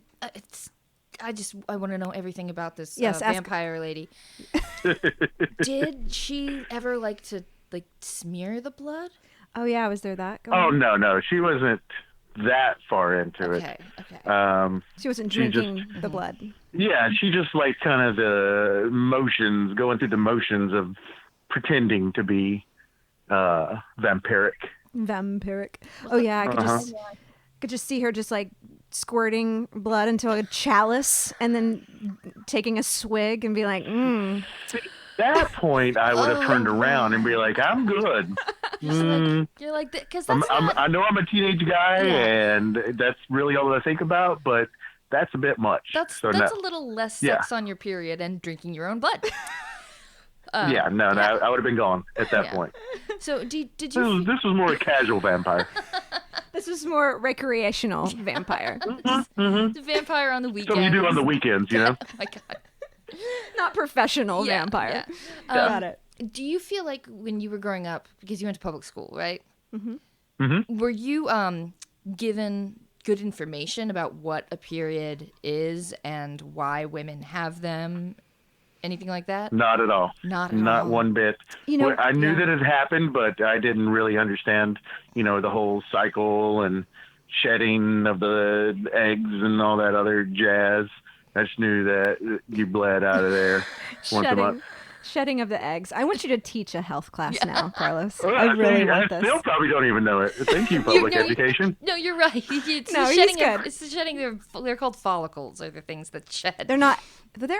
I want to know everything about this Yes, ask- vampire lady. Did she ever like to like smear the blood? Oh, yeah, was there that going Oh on? no. She wasn't that far into Okay. it. She wasn't She just- drinking the blood. Yeah, she just like kind of the motions, going through the motions of pretending to be vampiric. Vampiric. Oh, yeah, I could just see her just like squirting blood into a chalice and then taking a swig and be like, At that point, I would have turned around and be like, "I'm good." You're like, because that's not. I know I'm a teenage guy, Yeah. and that's really all I think about. But that's a bit much. That's so a no. little less Yeah. sex on your period and drinking your own blood. Yeah, no, I would have been gone at that Yeah. point. So did This you? was more a casual vampire. this is more recreational vampire. The vampire on the weekend. Something you do on the weekends, you know? Oh my god. Not professional Yeah, vampire. yeah. Got it. Do you feel like when you were growing up, because you went to public school, right? Mm-hmm. Were you given good information about what a period is and why women have them? Anything like that? Not at all. Not at Not all. one bit. You know, Well, I knew yeah. that it happened, but I didn't really understand, the whole cycle and shedding of the eggs and all that other jazz. I just knew that you bled out of there once a month. Shedding of the eggs. I want you to teach a health class now, Carlos. Well, I really want I this. still probably don't even know it. Thank you, public no, you- education. No, you're right. It's No, the he's shedding good. It's the shedding. They're called follicles. Are the things that shed. They're not. But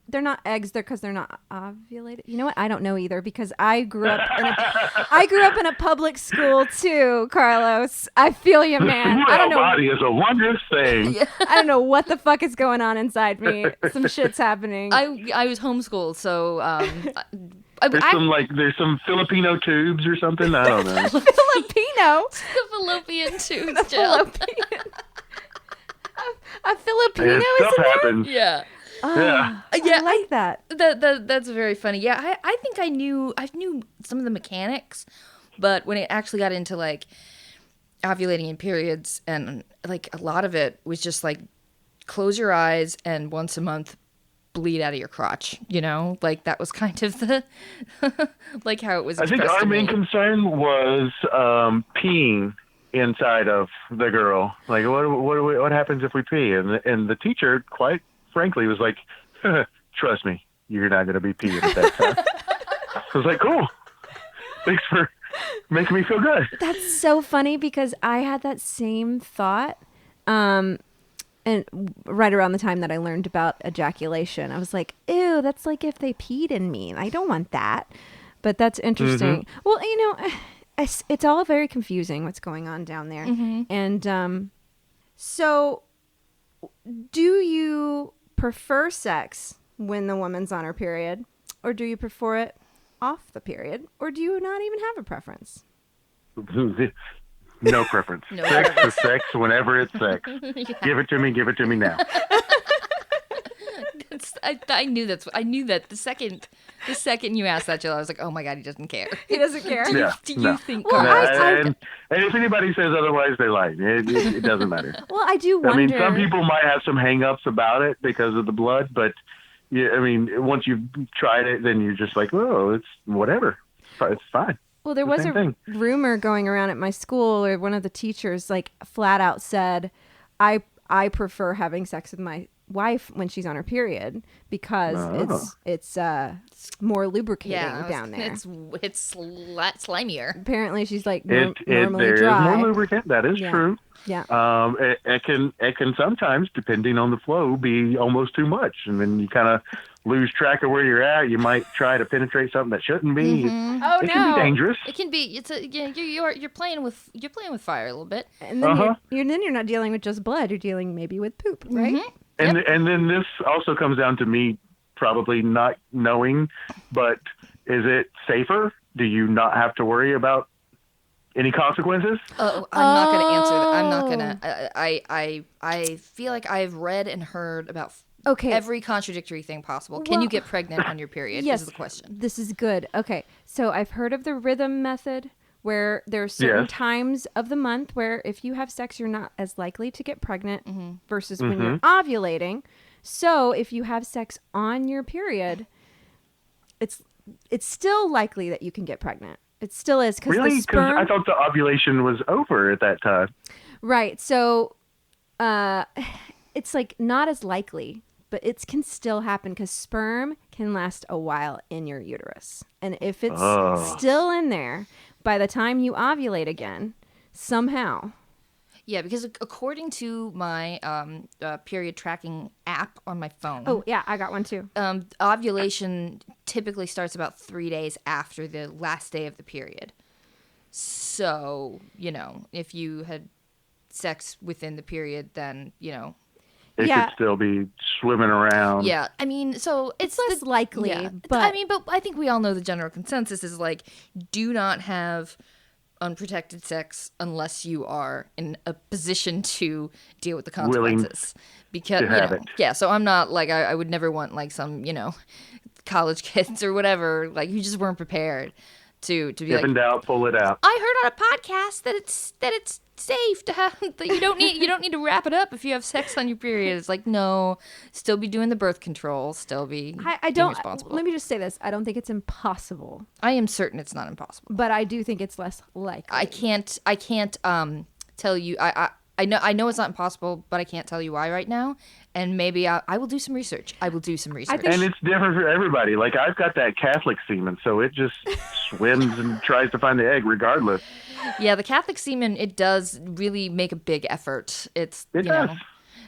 they're not eggs. They're because they're not ovulated. You know what? I don't know either because I grew up in a public school too, Carlos. I feel you, man. I don't know. Body is a wondrous thing. I don't know what the fuck is going on inside me. Some shit's happening. I was homeschooled, so There's some Filipino tubes or something. I don't know. Filipino. the fallopian tubes. The Jill. fallopian. Filipino is stuff in there? happens. Yeah. Yeah. I like that. That's very funny. Yeah, I think I knew some of the mechanics, but when it actually got into like ovulating in periods, and like a lot of it was just like close your eyes and once a month bleed out of your crotch, like that was kind of the like how it was I think expressed our to main me. concern was peeing inside of the girl. Like, what happens if we pee? And the teacher, quite frankly, was like, trust me, you're not going to be peeing at that time. I was like, cool. Thanks for making me feel good. That's so funny because I had that same thought. And right around the time that I learned about ejaculation, I was like, ew, that's like if they peed in me. I don't want that. But that's interesting. Well, it's all very confusing what's going on down there. And so do you prefer sex when the woman's on her period? Or do you prefer it off the period? Or do you not even have a preference? No preference. No Sex preference. is sex whenever it's sex. Yeah. Give it to me now. I knew that the second you asked that, Jill, I was like, oh my God, he doesn't care. He doesn't care. Yeah, Do you no. think? Well, And if anybody says otherwise, they lie. It doesn't matter. Well, I do wonder. I mean, some people might have some hang-ups about it because of the blood, but yeah, I mean, once you've tried it, then you're just like, oh, it's whatever. It's fine. Well, there The was same a thing. rumor going around at my school where one of the teachers like flat out said, I prefer having sex with my wife when she's on her period because it's more lubricating down there. It's slimier. Apparently she's like There normally is dry. more lubricant. That is Yeah. true. Yeah. It can sometimes, depending on the flow, be almost too much, and then you kind of lose track of where you're at. You might try to penetrate something that shouldn't be. Oh, It can be dangerous. It can be. You're playing with fire a little bit. And then you're not dealing with just blood. You're dealing maybe with poop, right? And then this also comes down to me probably not knowing, but is it safer? Do you not have to worry about any consequences? Oh, I'm not going to answer that. I'm not going to. I feel like I've read and heard about every contradictory thing possible. Can you get pregnant on your period? Yes. Is the question. This is good. Okay. So I've heard of the rhythm method where there are certain times of the month where if you have sex, you're not as likely to get pregnant versus when you're ovulating. So if you have sex on your period, it's still likely that you can get pregnant. It still is because Really? the Because sperm. I thought the ovulation was over at that time. Right. So it's like not as likely, but it can still happen because sperm can last a while in your uterus. And if it's still in there, by the time you ovulate again, somehow. Yeah, because according to my period tracking app on my phone. Oh, yeah, I got one too. Ovulation typically starts about 3 days after the last day of the period. So, if you had sex within the period, then, It could still be swimming around. Yeah, I mean, so It's less likely, yeah. but but I think we all know the general consensus is like, do not have unprotected sex unless you are in a position to deal with the consequences. Because have it. yeah, so I'm not like I would never want like some college kids or whatever like who just weren't prepared to be If in doubt, pull it out. I heard on a podcast that it's safe to have that you don't need to wrap it up if you have sex on your period. It's like, no, still be doing the birth control, still be I being don't. responsible. Let me just say this: I don't think it's impossible, I am certain it's not impossible. but I do think it's less likely. I can't tell you. I know it's not impossible, but I can't tell you why right now. And maybe I will do some research. I will do some research. And it's different for everybody. Like, I've got that Catholic semen, so it just swims and tries to find the egg regardless. Yeah, the Catholic semen, it does really make a big effort. It does.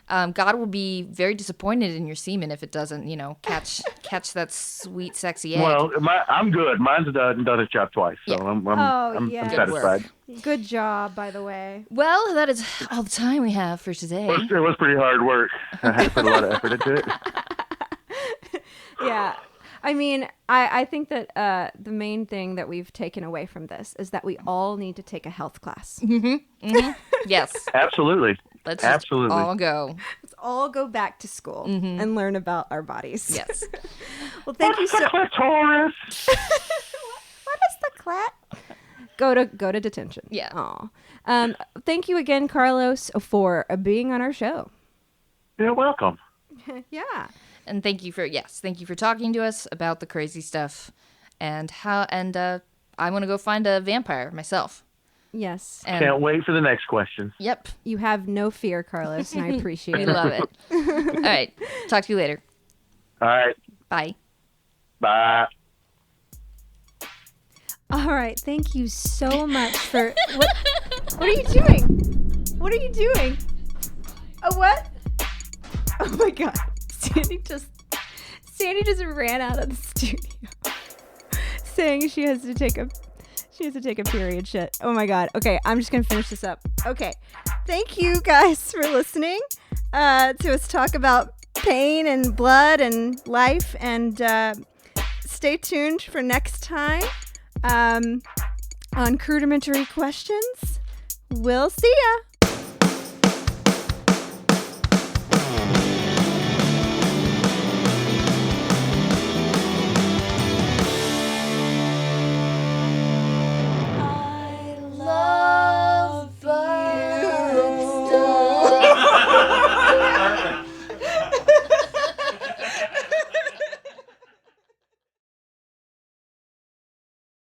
God will be very disappointed in your semen if it doesn't, catch that sweet, sexy egg. Well, I'm good. Mine's done its job twice, so Yeah. I'm Good satisfied. Good job, by the way. Well, that is all the time we have for today. It was pretty hard work. I had to put a lot of effort into it. Yeah. I mean, I think that the main thing that we've taken away from this is that we all need to take a health class. Yes. Absolutely. Let's just Absolutely. all go. Let's all go back to school and learn about our bodies. Yes. Well, thank you so. Clitoris. What is the clat? Go to detention. Yeah. Aw. Thank you again, Carlos, for being on our show. You're welcome. Yeah. And thank you for talking to us about the crazy stuff and how. And I want to go find a vampire myself. Yes. And Can't wait for the next question. Yep. You have no fear, Carlos, and I appreciate We it. love it. All right. Talk to you later. All right. Bye. Bye. All right. Thank you so much for what are you doing? What are you doing? A what? Oh my God. Sandy just ran out of the studio saying she has to take a period shit. Oh my God. Okay, I'm just gonna finish this up. Okay. Thank you guys for listening to us talk about pain and blood and life, and stay tuned for next time on Crudimentary Questions. We'll see ya.